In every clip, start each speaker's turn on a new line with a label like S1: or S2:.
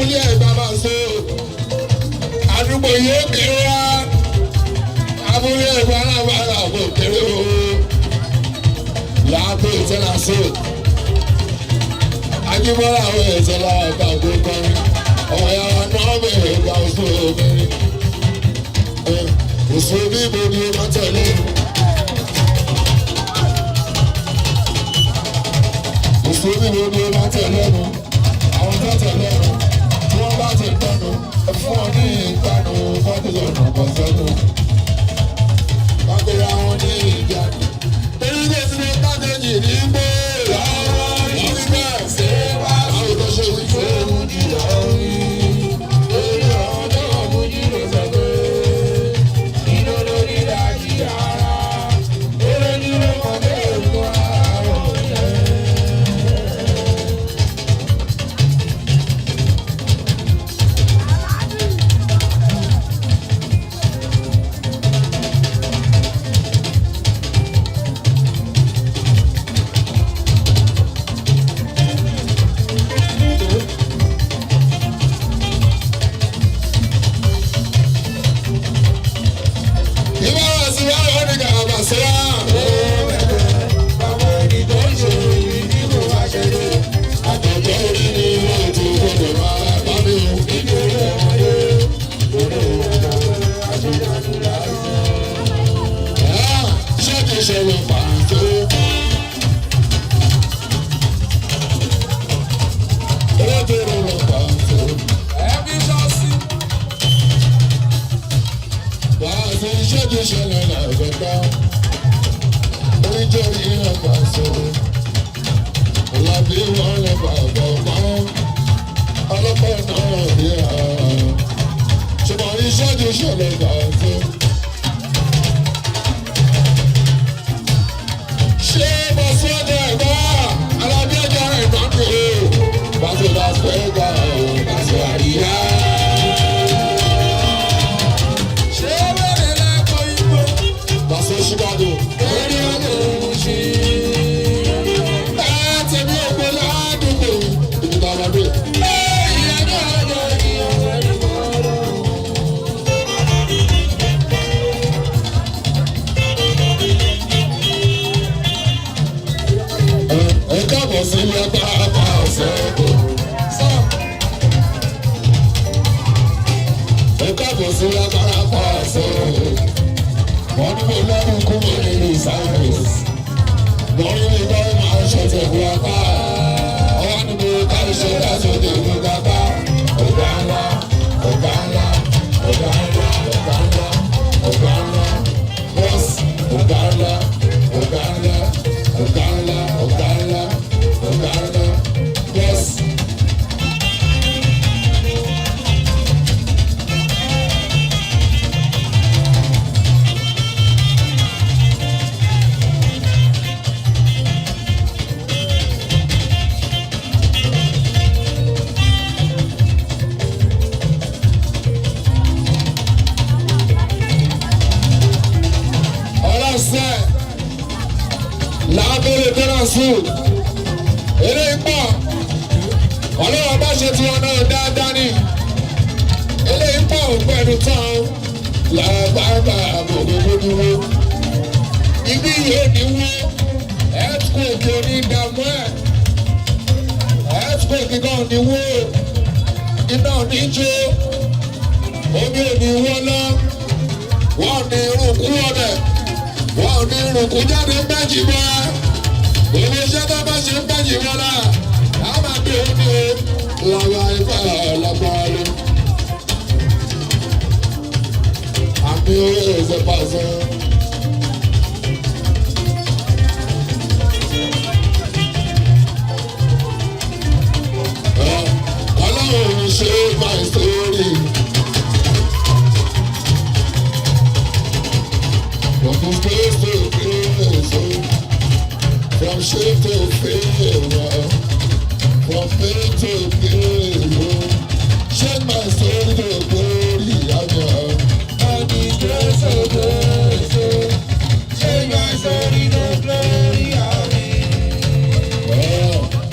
S1: abúlé ẹ̀gbá máa so àdúgbò yóò kéré wá abúlé ẹ̀gbá alábàárà kò kéré o làágbé ìtẹ́lá so ajíbọ́lá àwọn ìtẹ́lá ọ̀gá ògbókọ́rin ọmọ yàrá náà bẹ̀rẹ̀ ìgbà oṣù obìnrin oṣù bíbo ni ó máa tẹ̀lé oṣù bíbo ni ó máa tẹ̀lé nu àwọn tó tẹ̀lé nu tí wọ́n bá ti tẹ̀nu fún ọ ní ìgbàanu fọ́tìlọ́nù ọ̀sẹ̀nu wákìlá wọn ní ìgbàanu. èyí ló ti ní pàtẹ́jì ní gbé wọ́n ní bẹ́ẹ̀ ṣe wá àwọn tó ṣe wípé òun jìyà orí.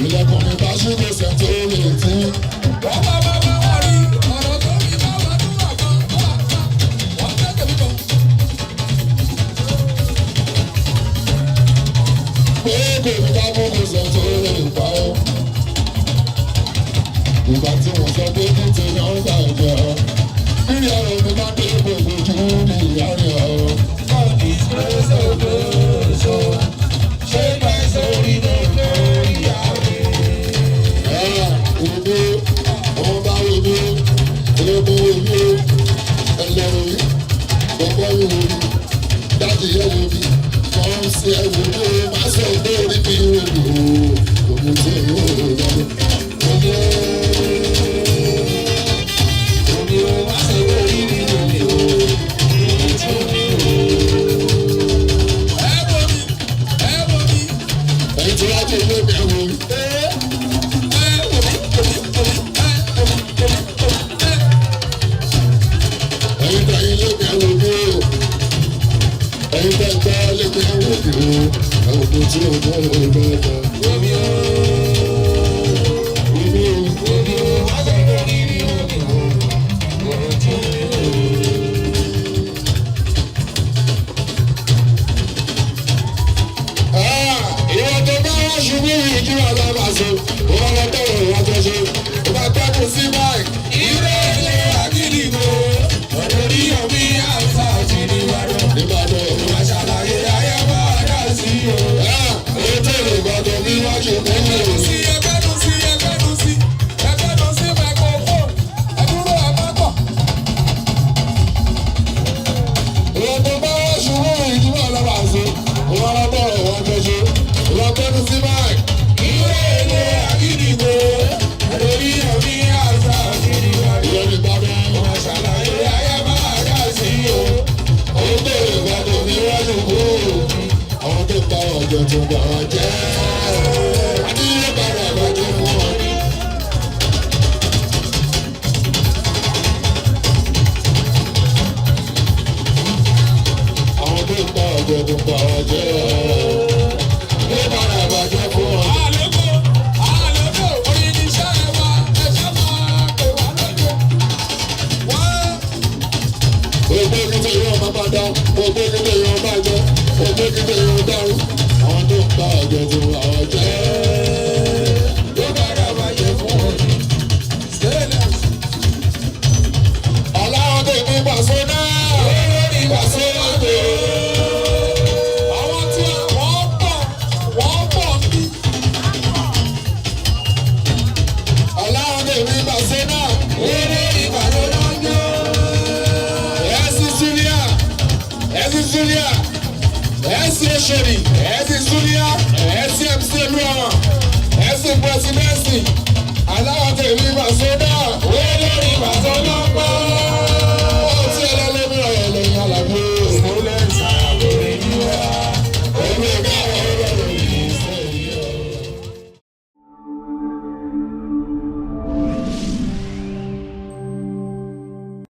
S2: Ilẹ̀kùn mi bá ṣí lè ṣètò lè tí.
S1: kò ní ká mú kó sọ tó lè pa ọ́. Ìgbà tí wọ́n sọ pé kí ti yan gbà jẹ́ ọ́. Bírí ọ̀rọ̀ mi máa dé gbogbo jù ní ìyá rẹ̀ ọ́. Kọ́ọ̀dì ìṣòro gbòòso, ṣé ká sórí gbogbo ìyá rẹ̀? Òbí, ọmọ bá wí ní, olóko wí ní, ẹlẹ́rìí wí, gbogbo wí wí, dájú yẹ wí ní, wọ́n ń ṣe ẹ̀wù ní, máa sọ pé orí mi wò ní o, òun tí ò wò lọ́dún. Òbí o, máa sọ pé orí mi wò ní o, òun tí ò ní o. Ẹ̀yin tí wàá jẹ́ ilé mi ẹ̀wò mi. Ẹ̀yin tí ayé lé mi ẹ̀wò mi o. Ẹ̀yin tí ẹ̀gbá lé mi ẹ̀wò mi o. Ẹ̀wò mi tí o mọ̀ ọ́ lọ́dọ̀. Òbí o, òbí o, òbí o, má sọ pé orí mi wò ní o, òun tí ò ní o. Ìwọ tó bá wá ṣubú yìí kí wọ́n lọ́ọ́ máa so, wọ́n lọ tọ̀wọ̀ ìwọ́n tó ṣe, ìgbà tẹ́kùn sí báyìí. Ilé ilé àgídìgbò, ọ̀dọ̀ ní omi àṣà àti nígbàdàn. Nígbàdàn òun àṣàlàyé ayé bá dà sí o. Ètò ìgbàdàn bí wọ́n ṣe mẹ́lẹ̀ o. Ẹgbẹ́nu sí microphone, ẹdúró àpapọ̀. Ìwọ tó bá wá ṣubú yìí kí wọ́n lọ́ọ́ máa so, wọ́n lọ tọ̀wọ̀ ìwọ́n tó ṣe. Ìlọ́gbẹ́nu sí báyìí. Ilé ilé àgídìgbò, ọ̀dọ̀ ní omi àṣà àti nígbàdàn. Ìyẹn Ìbàdàn. Òun àṣàlàyé ayé bá dà sí o. Àwọn tó ìgbàdàn bí wọ́n ṣe kú. Àwọn tó ta ọ̀jọ̀ tó gbà wọ́n jẹ́. Adílé padà bàjẹ́ fún wọn ní. Àwọn tó ta ọ̀jọ̀ tó gbà wọ́n jẹ́. Adílé padà bàjẹ́ fún wọn ní. Ògbé kíkẹ́ yóò máa bá dá, ògbé kíkẹ́ yóò máa jẹ́, ògbé kíkẹ́ yóò dárú. Àwọn tó ń ta ọ̀jọ̀ tó àwọn jẹ́. Ló padà bàjẹ́ fún wọn ní. Aláwọ̀ tó ní pàṣẹ náà. Olórí ní pàṣẹ náà tó. Àwọn tí wọ́n pọ̀ bí. Aláwọ̀ tó ní pàṣẹ náà. Olórí ní pàṣẹ náà tó. Zulia, esse Xeri, esse Zulia, esse MC Luama, esse Presidency, Aláwọ̀ tèmi Bàṣẹ́dá.